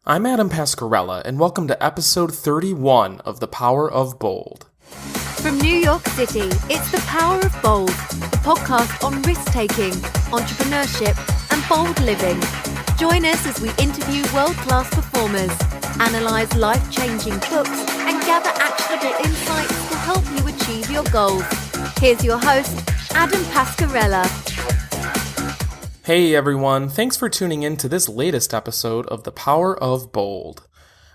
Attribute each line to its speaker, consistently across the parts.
Speaker 1: I'm Adam Pascarella, and welcome to episode 31 of The Power of Bold.
Speaker 2: From New York City, it's The Power of Bold, a podcast on risk-taking, entrepreneurship, and bold living. Join us as we interview world-class performers, analyze life-changing books, and gather actionable insights to help you achieve your goals. Here's your host, Adam Pascarella.
Speaker 1: Hey everyone, thanks for tuning in to this latest episode of The Power of Bold.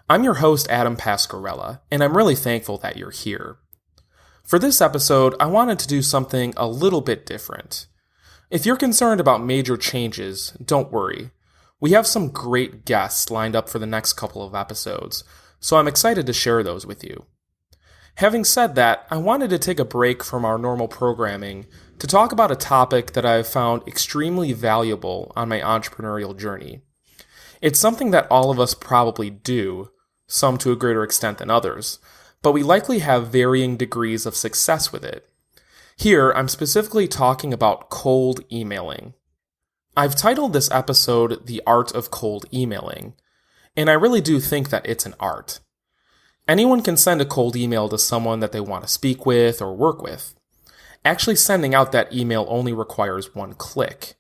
Speaker 1: I'm your host, Adam Pascarella, and I'm really thankful that you're here. For this episode, I wanted to do something a little bit different. If you're concerned about major changes, don't worry. We have some great guests lined up for the next couple of episodes, so I'm excited to share those with you. Having said that, I wanted to take a break from our normal programming to talk about a topic that I have found extremely valuable on my entrepreneurial journey. It's something that all of us probably do, some to a greater extent than others, but we likely have varying degrees of success with it. Here, I'm specifically talking about cold emailing. I've titled this episode The Art of Cold Emailing, and I really do think that it's an art. Anyone can send a cold email to someone that they want to speak with or work with. Actually sending out that email only requires one click.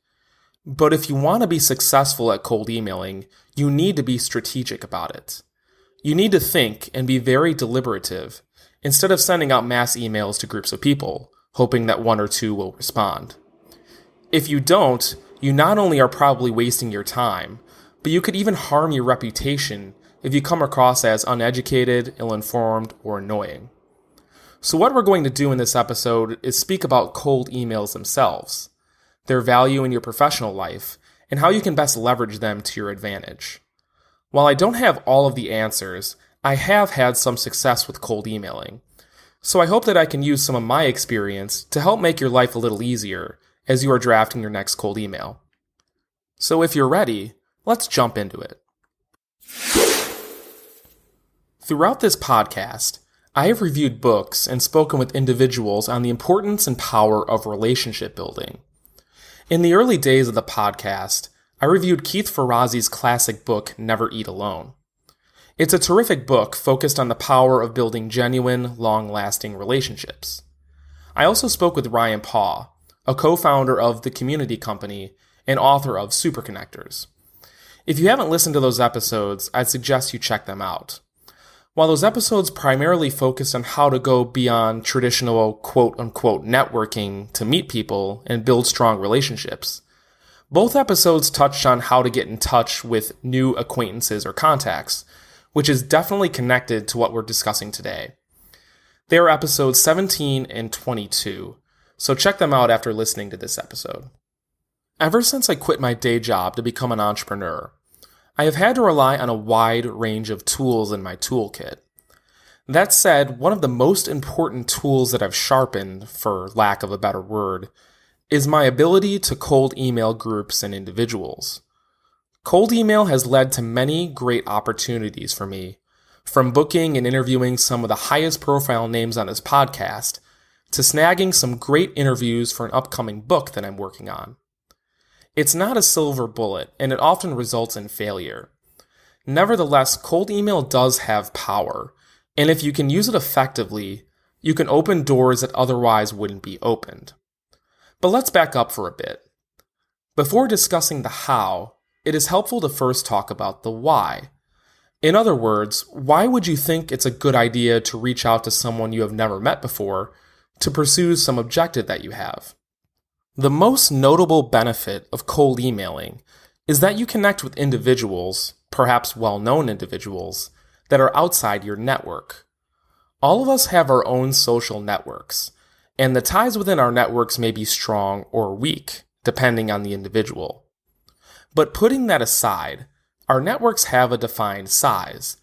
Speaker 1: But if you want to be successful at cold emailing, you need to be strategic about it. You need to think and be very deliberative, instead of sending out mass emails to groups of people, hoping that one or two will respond. If you don't, you not only are probably wasting your time, but you could even harm your reputation if you come across as uneducated, ill-informed, or annoying. So what we're going to do in this episode is speak about cold emails themselves, their value in your professional life, and how you can best leverage them to your advantage. While I don't have all of the answers, I have had some success with cold emailing, so I hope that I can use some of my experience to help make your life a little easier as you are drafting your next cold email. So if you're ready, let's jump into it. Throughout this podcast, I have reviewed books and spoken with individuals on the importance and power of relationship building. In the early days of the podcast, I reviewed Keith Ferrazzi's classic book, Never Eat Alone. It's a terrific book focused on the power of building genuine, long-lasting relationships. I also spoke with Ryan Paugh, a co-founder of The Community Company and author of Super Connectors. If you haven't listened to those episodes, I'd suggest you check them out. While those episodes primarily focused on how to go beyond traditional quote-unquote networking to meet people and build strong relationships, both episodes touched on how to get in touch with new acquaintances or contacts, which is definitely connected to what we're discussing today. They are episodes 17 and 22, so check them out after listening to this episode. Ever since I quit my day job to become an entrepreneur, I have had to rely on a wide range of tools in my toolkit. That said, one of the most important tools that I've sharpened, for lack of a better word, is my ability to cold email groups and individuals. Cold email has led to many great opportunities for me, from booking and interviewing some of the highest profile names on this podcast, to snagging some great interviews for an upcoming book that I'm working on. It's not a silver bullet, and it often results in failure. Nevertheless, cold email does have power, and if you can use it effectively, you can open doors that otherwise wouldn't be opened. But let's back up for a bit. Before discussing the how, it is helpful to first talk about the why. In other words, why would you think it's a good idea to reach out to someone you have never met before to pursue some objective that you have? The most notable benefit of cold emailing is that you connect with individuals, perhaps well-known individuals, that are outside your network. All of us have our own social networks, and the ties within our networks may be strong or weak, depending on the individual. But putting that aside, our networks have a defined size,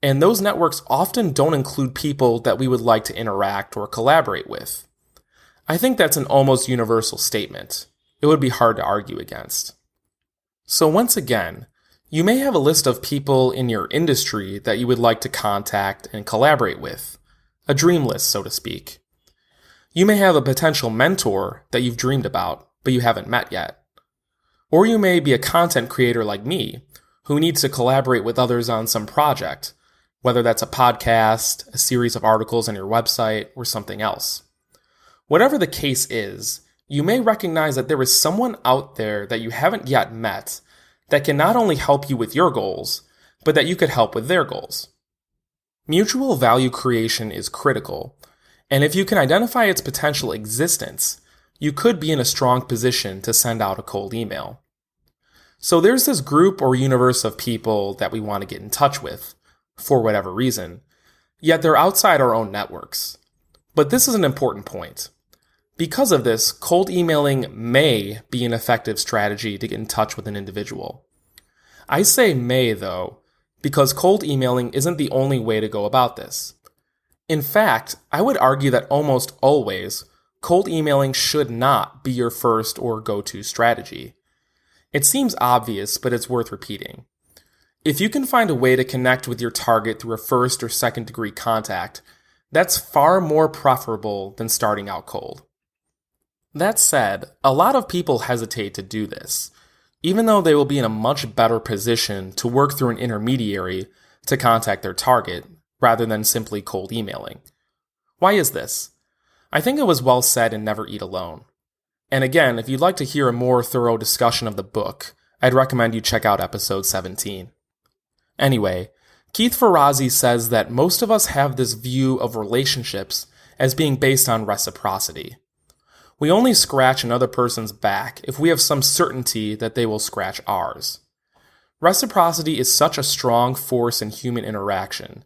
Speaker 1: and those networks often don't include people that we would like to interact or collaborate with. I think that's an almost universal statement. It would be hard to argue against. So once again, you may have a list of people in your industry that you would like to contact and collaborate with, a dream list, so to speak. You may have a potential mentor that you've dreamed about, but you haven't met yet. Or you may be a content creator like me, who needs to collaborate with others on some project, whether that's a podcast, a series of articles on your website, or something else. Whatever the case is, you may recognize that there is someone out there that you haven't yet met that can not only help you with your goals, but that you could help with their goals. Mutual value creation is critical, and if you can identify its potential existence, you could be in a strong position to send out a cold email. So there's this group or universe of people that we want to get in touch with, for whatever reason, yet they're outside our own networks. But this is an important point. Because of this, cold emailing may be an effective strategy to get in touch with an individual. I say may, though, because cold emailing isn't the only way to go about this. In fact, I would argue that almost always, cold emailing should not be your first or go-to strategy. It seems obvious, but it's worth repeating. If you can find a way to connect with your target through a first or second degree contact, that's far more preferable than starting out cold. That said, a lot of people hesitate to do this, even though they will be in a much better position to work through an intermediary to contact their target, rather than simply cold emailing. Why is this? I think it was well said in Never Eat Alone. And again, if you'd like to hear a more thorough discussion of the book, I'd recommend you check out episode 17. Anyway, Keith Ferrazzi says that most of us have this view of relationships as being based on reciprocity. We only scratch another person's back if we have some certainty that they will scratch ours. Reciprocity is such a strong force in human interaction,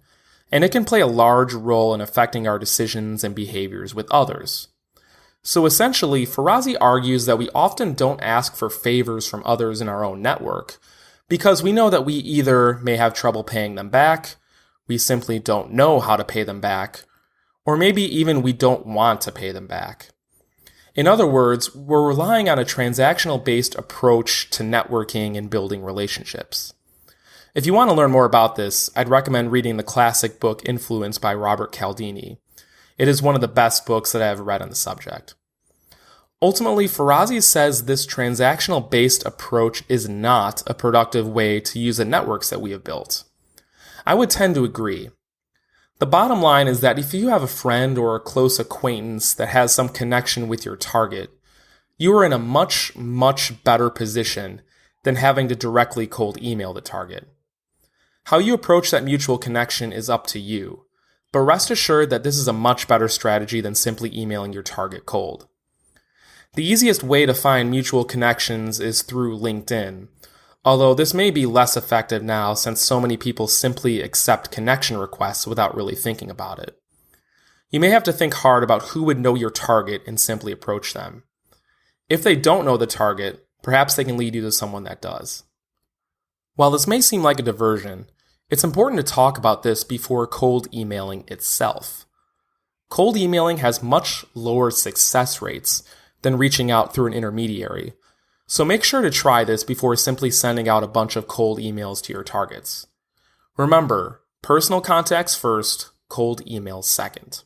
Speaker 1: and it can play a large role in affecting our decisions and behaviors with others. So essentially, Ferrazzi argues that we often don't ask for favors from others in our own network because we know that we either may have trouble paying them back, we simply don't know how to pay them back, or maybe even we don't want to pay them back. In other words, we're relying on a transactional-based approach to networking and building relationships. If you want to learn more about this, I'd recommend reading the classic book Influence by Robert Cialdini. It is one of the best books that I have read on the subject. Ultimately, Ferrazzi says this transactional-based approach is not a productive way to use the networks that we have built. I would tend to agree. The bottom line is that if you have a friend or a close acquaintance that has some connection with your target, you are in a much, much better position than having to directly cold email the target. How you approach that mutual connection is up to you, but rest assured that this is a much better strategy than simply emailing your target cold. The easiest way to find mutual connections is through LinkedIn, although this may be less effective now since so many people simply accept connection requests without really thinking about it. You may have to think hard about who would know your target and simply approach them. If they don't know the target, perhaps they can lead you to someone that does. While this may seem like a diversion, it's important to talk about this before cold emailing itself. Cold emailing has much lower success rates than reaching out through an intermediary, so make sure to try this before simply sending out a bunch of cold emails to your targets. Remember, personal contacts first, cold emails second.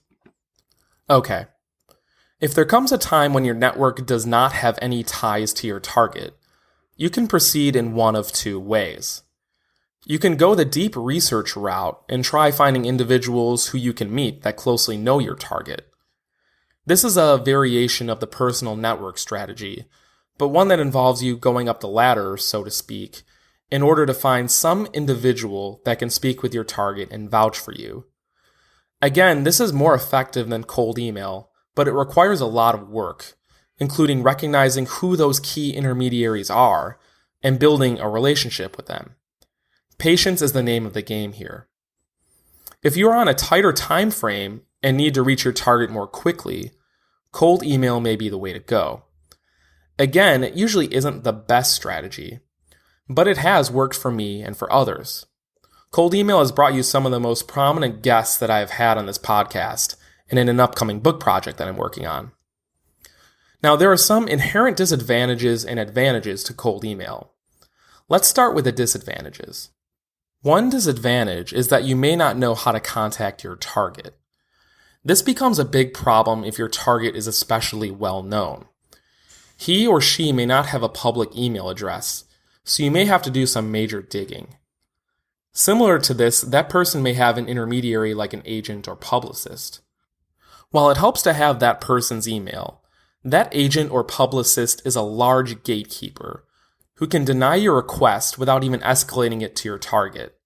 Speaker 1: Okay, if there comes a time when your network does not have any ties to your target, you can proceed in one of two ways. You can go the deep research route and try finding individuals who you can meet that closely know your target. This is a variation of the personal network strategy, but one that involves you going up the ladder, so to speak, in order to find some individual that can speak with your target and vouch for you. Again, this is more effective than cold email, but it requires a lot of work, including recognizing who those key intermediaries are and building a relationship with them. Patience is the name of the game here. If you are on a tighter time frame and need to reach your target more quickly, cold email may be the way to go. Again, it usually isn't the best strategy, but it has worked for me and for others. Cold email has brought you some of the most prominent guests that I have had on this podcast and in an upcoming book project that I'm working on. Now, there are some inherent disadvantages and advantages to cold email. Let's start with the disadvantages. One disadvantage is that you may not know how to contact your target. This becomes a big problem if your target is especially well known. He or she may not have a public email address, so you may have to do some major digging. Similar to this, that person may have an intermediary like an agent or publicist. While it helps to have that person's email, that agent or publicist is a large gatekeeper who can deny your request without even escalating it to your target.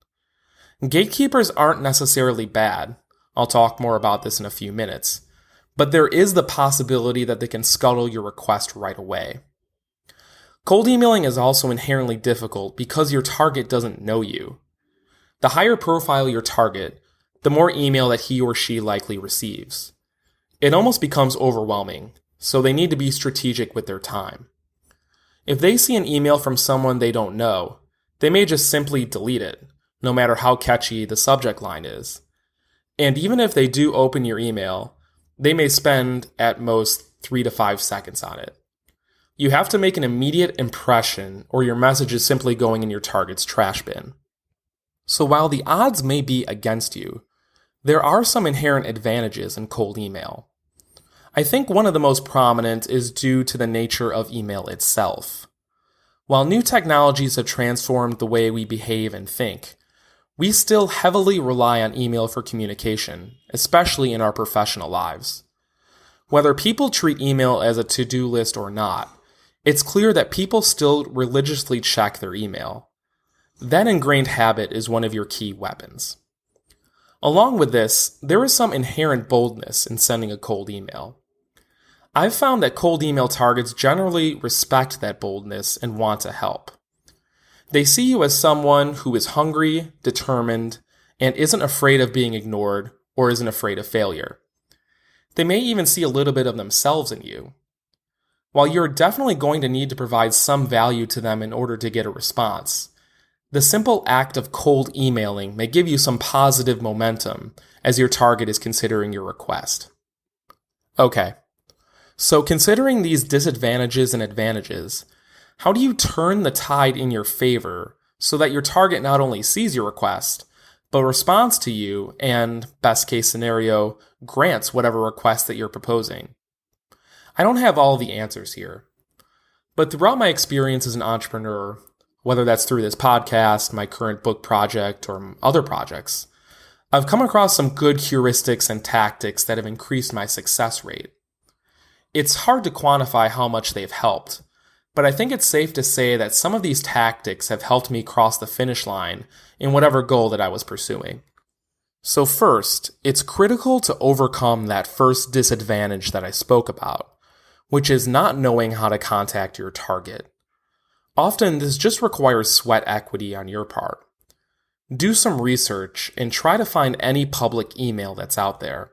Speaker 1: Gatekeepers aren't necessarily bad. I'll talk more about this in a few minutes. But there is the possibility that they can scuttle your request right away. Cold emailing is also inherently difficult because your target doesn't know you. The higher profile your target, the more email that he or she likely receives. It almost becomes overwhelming, so they need to be strategic with their time. If they see an email from someone they don't know, they may just simply delete it, no matter how catchy the subject line is. And even if they do open your email, they may spend at most 3 to 5 seconds on it. You have to make an immediate impression or your message is simply going in your target's trash bin. So while the odds may be against you, there are some inherent advantages in cold email. I think one of the most prominent is due to the nature of email itself. While new technologies have transformed the way we behave and think, we still heavily rely on email for communication, especially in our professional lives. Whether people treat email as a to-do list or not, it's clear that people still religiously check their email. That ingrained habit is one of your key weapons. Along with this, there is some inherent boldness in sending a cold email. I've found that cold email targets generally respect that boldness and want to help. They see you as someone who is hungry, determined, and isn't afraid of being ignored or isn't afraid of failure. They may even see a little bit of themselves in you. While you're definitely going to need to provide some value to them in order to get a response, the simple act of cold emailing may give you some positive momentum as your target is considering your request. Okay, so considering these disadvantages and advantages, how do you turn the tide in your favor so that your target not only sees your request, but responds to you and, best case scenario, grants whatever request that you're proposing? I don't have all the answers here, but throughout my experience as an entrepreneur, whether that's through this podcast, my current book project, or other projects, I've come across some good heuristics and tactics that have increased my success rate. It's hard to quantify how much they've helped, but I think it's safe to say that some of these tactics have helped me cross the finish line in whatever goal that I was pursuing. So first, it's critical to overcome that first disadvantage that I spoke about, which is not knowing how to contact your target. Often, this just requires sweat equity on your part. Do some research and try to find any public email that's out there.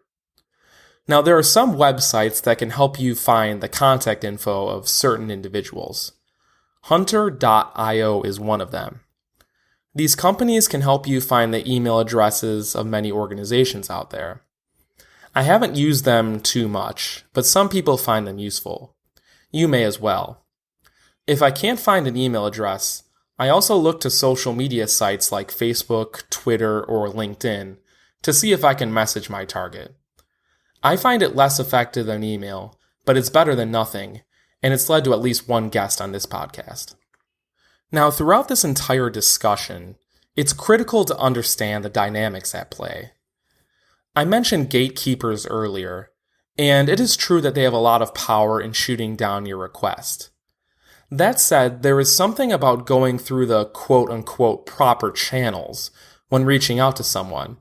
Speaker 1: Now, there are some websites that can help you find the contact info of certain individuals. Hunter.io is one of them. These companies can help you find the email addresses of many organizations out there. I haven't used them too much, but some people find them useful. You may as well. If I can't find an email address, I also look to social media sites like Facebook, Twitter, or LinkedIn to see if I can message my target. I find it less effective than email, but it's better than nothing, and it's led to at least one guest on this podcast. Now, throughout this entire discussion, it's critical to understand the dynamics at play. I mentioned gatekeepers earlier, and it is true that they have a lot of power in shooting down your request. That said, there is something about going through the quote-unquote proper channels when reaching out to someone,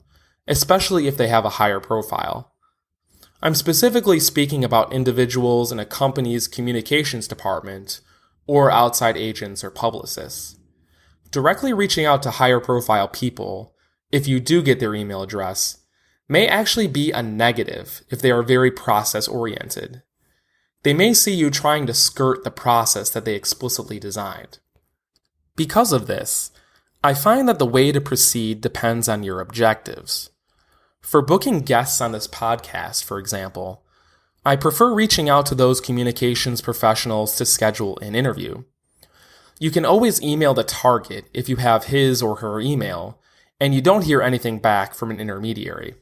Speaker 1: especially if they have a higher profile. I'm specifically speaking about individuals in a company's communications department or outside agents or publicists. Directly reaching out to higher profile people, if you do get their email address, may actually be a negative if they are very process-oriented. They may see you trying to skirt the process that they explicitly designed. Because of this, I find that the way to proceed depends on your objectives. For booking guests on this podcast, for example, I prefer reaching out to those communications professionals to schedule an interview. You can always email the target if you have his or her email, and you don't hear anything back from an intermediary.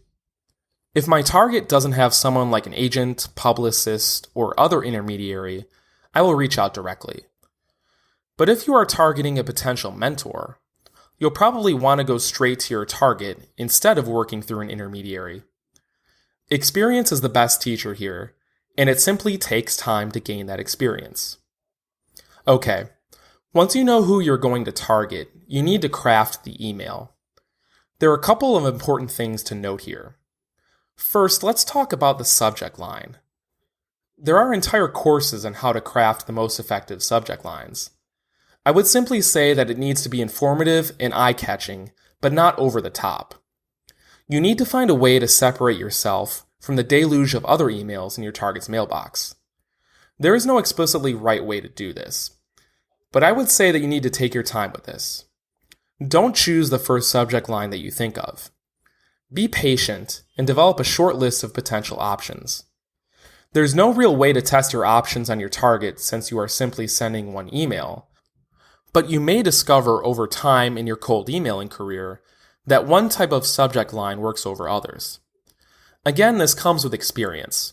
Speaker 1: If my target doesn't have someone like an agent, publicist, or other intermediary, I will reach out directly. But if you are targeting a potential mentor, you'll probably want to go straight to your target instead of working through an intermediary. Experience is the best teacher here, and it simply takes time to gain that experience. Okay, once you know who you're going to target, you need to craft the email. There are a couple of important things to note here. First, let's talk about the subject line. There are entire courses on how to craft the most effective subject lines. I would simply say that it needs to be informative and eye-catching, but not over the top. You need to find a way to separate yourself from the deluge of other emails in your target's mailbox. There is no explicitly right way to do this, but I would say that you need to take your time with this. Don't choose the first subject line that you think of. Be patient and develop a short list of potential options. There's no real way to test your options on your target since you are simply sending one email, but you may discover over time in your cold emailing career that one type of subject line works over others. Again, this comes with experience,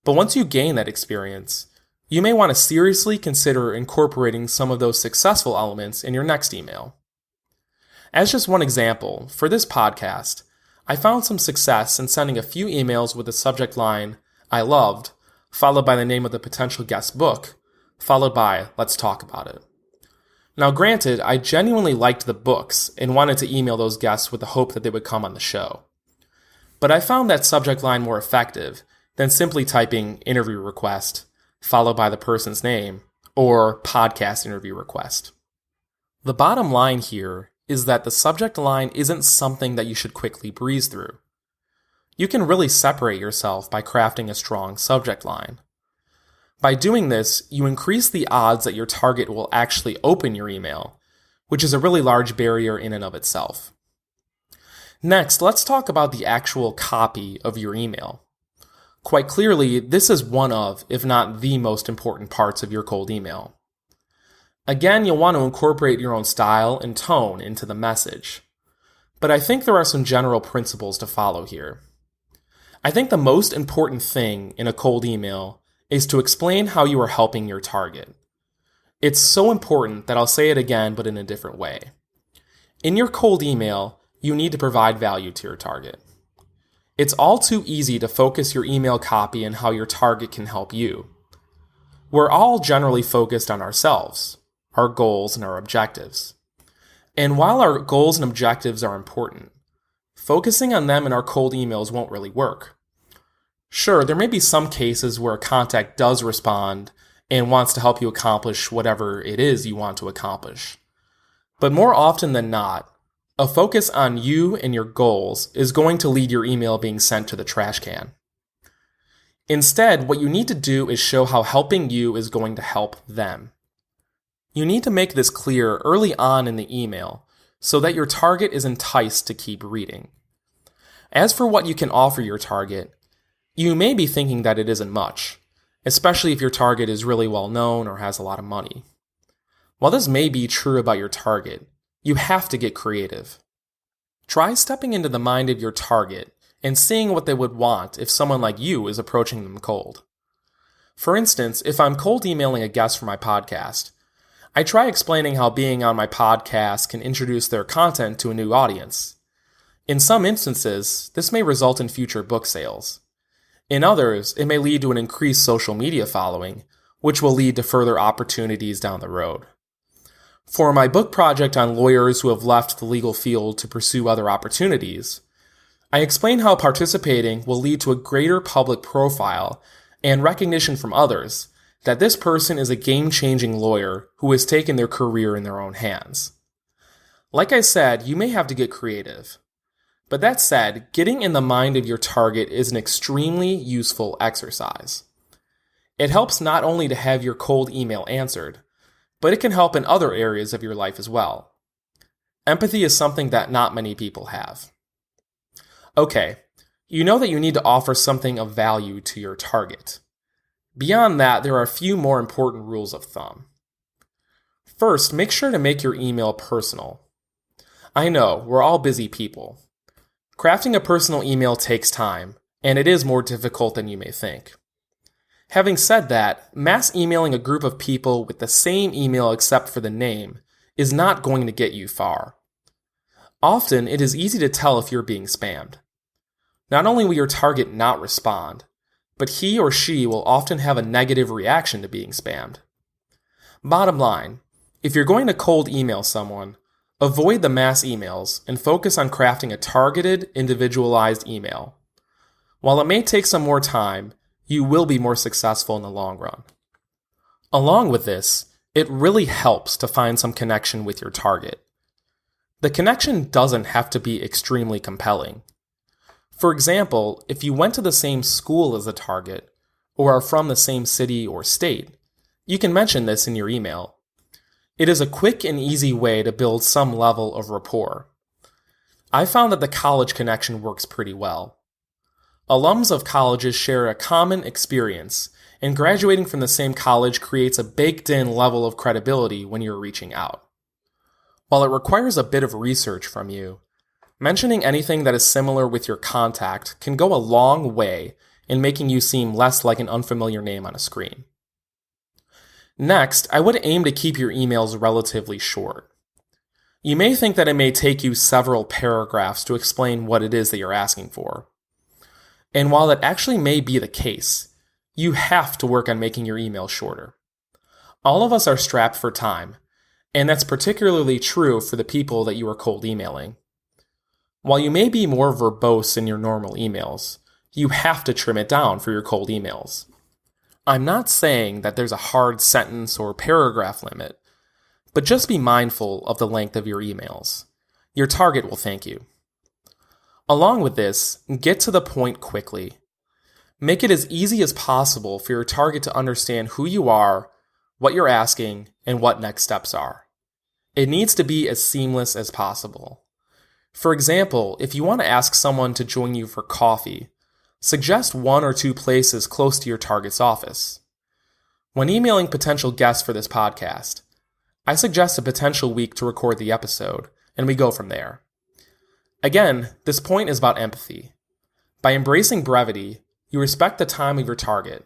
Speaker 1: but once you gain that experience, you may want to seriously consider incorporating some of those successful elements in your next email. As just one example, for this podcast, I found some success in sending a few emails with the subject line, "I loved," followed by the name of the potential guest book, followed by, "Let's talk about it." Now granted, I genuinely liked the books and wanted to email those guests with the hope that they would come on the show. But I found that subject line more effective than simply typing "interview request," followed by the person's name, or "podcast interview request." The bottom line here is that the subject line isn't something that you should quickly breeze through. You can really separate yourself by crafting a strong subject line. By doing this, you increase the odds that your target will actually open your email, which is a really large barrier in and of itself. Next, let's talk about the actual copy of your email. Quite clearly, this is one of, if not the most important parts of your cold email. Again, you'll want to incorporate your own style and tone into the message. But I think there are some general principles to follow here. I think the most important thing in a cold email is to explain how you are helping your target. It's so important that I'll say it again, but in a different way. In your cold email, you need to provide value to your target. It's all too easy to focus your email copy on how your target can help you. We're all generally focused on ourselves, our goals, and our objectives. And while our goals and objectives are important, focusing on them in our cold emails won't really work. Sure, there may be some cases where a contact does respond and wants to help you accomplish whatever it is you want to accomplish. But more often than not, a focus on you and your goals is going to lead your email being sent to the trash can. Instead, what you need to do is show how helping you is going to help them. You need to make this clear early on in the email so that your target is enticed to keep reading. As for what you can offer your target, you may be thinking that it isn't much, especially if your target is really well known or has a lot of money. While this may be true about your target, you have to get creative. Try stepping into the mind of your target and seeing what they would want if someone like you is approaching them cold. For instance, if I'm cold emailing a guest for my podcast, I try explaining how being on my podcast can introduce their content to a new audience. In some instances, this may result in future book sales. In others, it may lead to an increased social media following, which will lead to further opportunities down the road. For my book project on lawyers who have left the legal field to pursue other opportunities, I explain how participating will lead to a greater public profile and recognition from others that this person is a game-changing lawyer who has taken their career in their own hands. Like I said, you may have to get creative. But that said, getting in the mind of your target is an extremely useful exercise. It helps not only to have your cold email answered, but it can help in other areas of your life as well. Empathy is something that not many people have. Okay, you know that you need to offer something of value to your target. Beyond that, there are a few more important rules of thumb. First, make sure to make your email personal. I know, we're all busy people. Crafting a personal email takes time, and it is more difficult than you may think. Having said that, mass emailing a group of people with the same email except for the name is not going to get you far. Often, it is easy to tell if you're being spammed. Not only will your target not respond, but he or she will often have a negative reaction to being spammed. Bottom line, if you're going to cold email someone, avoid the mass emails and focus on crafting a targeted, individualized email. While it may take some more time, you will be more successful in the long run. Along with this, it really helps to find some connection with your target. The connection doesn't have to be extremely compelling. For example, if you went to the same school as the target, or are from the same city or state, you can mention this in your email. It is a quick and easy way to build some level of rapport. I found that the college connection works pretty well. Alums of colleges share a common experience, and graduating from the same college creates a baked-in level of credibility when you're reaching out. While it requires a bit of research from you, mentioning anything that is similar with your contact can go a long way in making you seem less like an unfamiliar name on a screen. Next, I would aim to keep your emails relatively short. You may think that it may take you several paragraphs to explain what it is that you're asking for. And while that actually may be the case, you have to work on making your email shorter. All of us are strapped for time, and that's particularly true for the people that you are cold emailing. While you may be more verbose in your normal emails, you have to trim it down for your cold emails. I'm not saying that there's a hard sentence or paragraph limit, but just be mindful of the length of your emails. Your target will thank you. Along with this, get to the point quickly. Make it as easy as possible for your target to understand who you are, what you're asking, and what next steps are. It needs to be as seamless as possible. For example, if you want to ask someone to join you for coffee, suggest 1 or 2 places close to your target's office. When emailing potential guests for this podcast, I suggest a potential week to record the episode, and we go from there. Again, this point is about empathy. By embracing brevity, you respect the time of your target,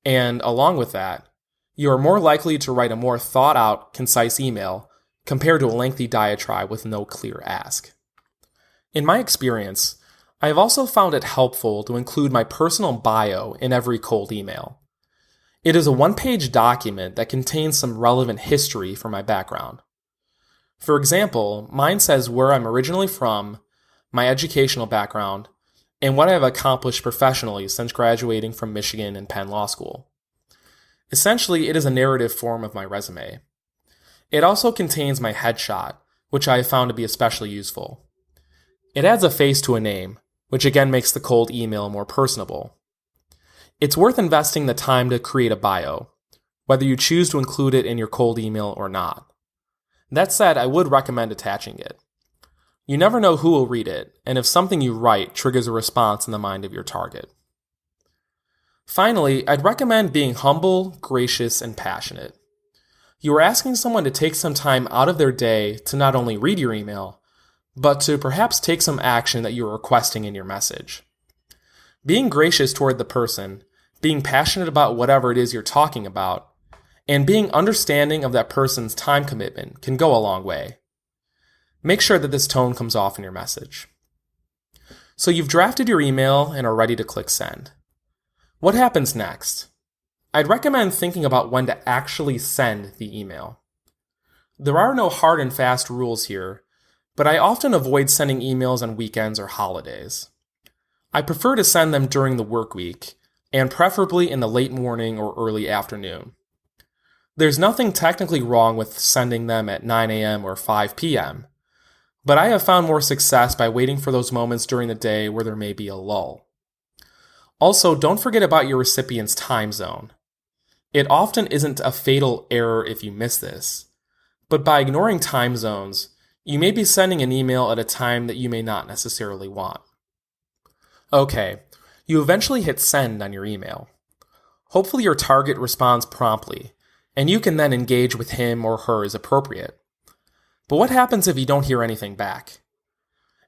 Speaker 1: and along with that, you are more likely to write a more thought-out, concise email compared to a lengthy diatribe with no clear ask. In my experience, I have also found it helpful to include my personal bio in every cold email. It is a 1-page document that contains some relevant history for my background. For example, mine says where I'm originally from, my educational background, and what I have accomplished professionally since graduating from Michigan and Penn Law School. Essentially, it is a narrative form of my resume. It also contains my headshot, which I have found to be especially useful. It adds a face to a name, which again makes the cold email more personable. It's worth investing the time to create a bio, whether you choose to include it in your cold email or not. That said, I would recommend attaching it. You never know who will read it, and if something you write triggers a response in the mind of your target. Finally, I'd recommend being humble, gracious, and passionate. You are asking someone to take some time out of their day to not only read your email, but to perhaps take some action that you are requesting in your message. Being gracious toward the person, being passionate about whatever it is you're talking about, and being understanding of that person's time commitment can go a long way. Make sure that this tone comes off in your message. So you've drafted your email and are ready to click send. What happens next? I'd recommend thinking about when to actually send the email. There are no hard and fast rules here, but I often avoid sending emails on weekends or holidays. I prefer to send them during the work week, and preferably in the late morning or early afternoon. There's nothing technically wrong with sending them at 9 a.m. or 5 p.m., but I have found more success by waiting for those moments during the day where there may be a lull. Also, don't forget about your recipient's time zone. It often isn't a fatal error if you miss this, but by ignoring time zones, you may be sending an email at a time that you may not necessarily want. Okay, you eventually hit send on your email. Hopefully your target responds promptly, and you can then engage with him or her as appropriate. But what happens if you don't hear anything back?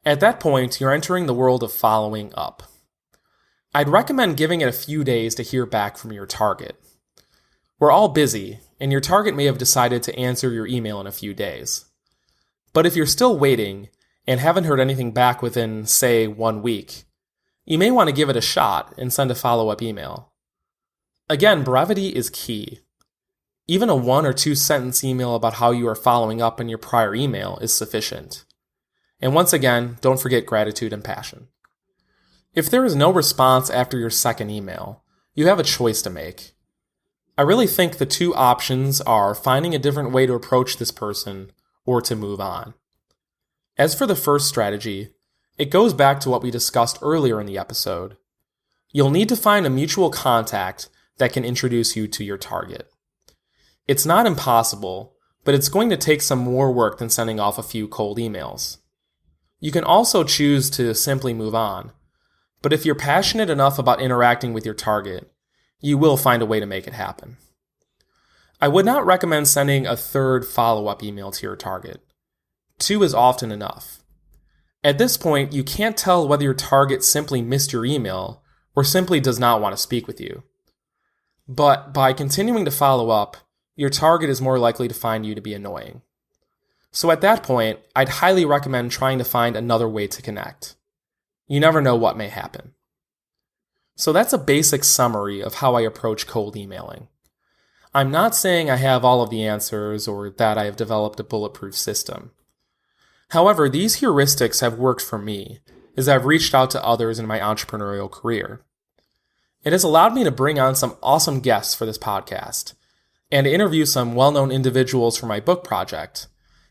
Speaker 1: At that point, you're entering the world of following up. I'd recommend giving it a few days to hear back from your target. We're all busy, and your target may have decided to answer your email in a few days. But if you're still waiting and haven't heard anything back within, say, 1 week, you may want to give it a shot and send a follow-up email. Again, brevity is key. Even a 1 or 2 sentence email about how you are following up on your prior email is sufficient. And once again, don't forget gratitude and passion. If there is no response after your second email, you have a choice to make. I really think the two options are finding a different way to approach this person or to move on. As for the first strategy, it goes back to what we discussed earlier in the episode. You'll need to find a mutual contact that can introduce you to your target. It's not impossible, but it's going to take some more work than sending off a few cold emails. You can also choose to simply move on, but if you're passionate enough about interacting with your target, you will find a way to make it happen. I would not recommend sending a third follow-up email to your target. 2 is often enough. At this point, you can't tell whether your target simply missed your email or simply does not want to speak with you. But by continuing to follow up, your target is more likely to find you to be annoying. So at that point, I'd highly recommend trying to find another way to connect. You never know what may happen. So that's a basic summary of how I approach cold emailing. I'm not saying I have all of the answers or that I have developed a bulletproof system. However, these heuristics have worked for me as I've reached out to others in my entrepreneurial career. It has allowed me to bring on some awesome guests for this podcast and to interview some well-known individuals for my book project,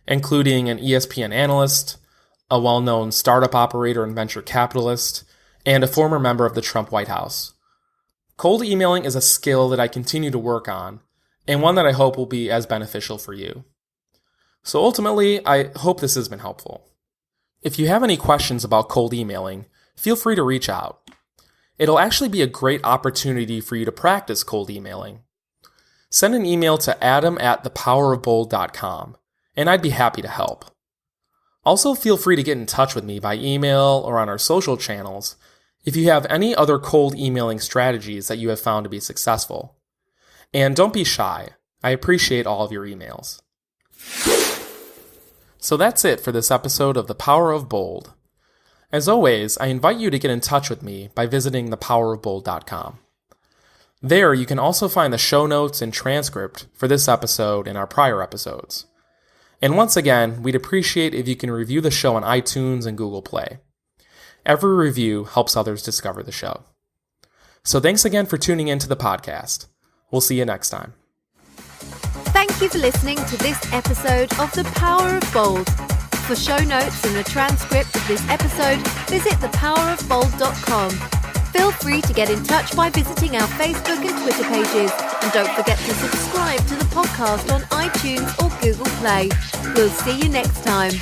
Speaker 1: including an ESPN analyst, a well-known startup operator and venture capitalist, and a former member of the Trump White House. Cold emailing is a skill that I continue to work on, and one that I hope will be as beneficial for you. So ultimately, I hope this has been helpful. If you have any questions about cold emailing, feel free to reach out. It'll actually be a great opportunity for you to practice cold emailing. Send an email to adam@thepowerofbold.com, and I'd be happy to help. Also, feel free to get in touch with me by email or on our social channels if you have any other cold emailing strategies that you have found to be successful. And don't be shy. I appreciate all of your emails. So that's it for this episode of The Power of Bold. As always, I invite you to get in touch with me by visiting thepowerofbold.com. There, you can also find the show notes and transcript for this episode and our prior episodes. And once again, we'd appreciate if you can review the show on iTunes and Google Play. Every review helps others discover the show. So thanks again for tuning in to the podcast. We'll see you next time.
Speaker 2: Thank you for listening to this episode of The Power of Bold. For show notes and a transcript of this episode, visit thepowerofbold.com. Feel free to get in touch by visiting our Facebook and Twitter pages. And don't forget to subscribe to the podcast on iTunes or Google Play. We'll see you next time.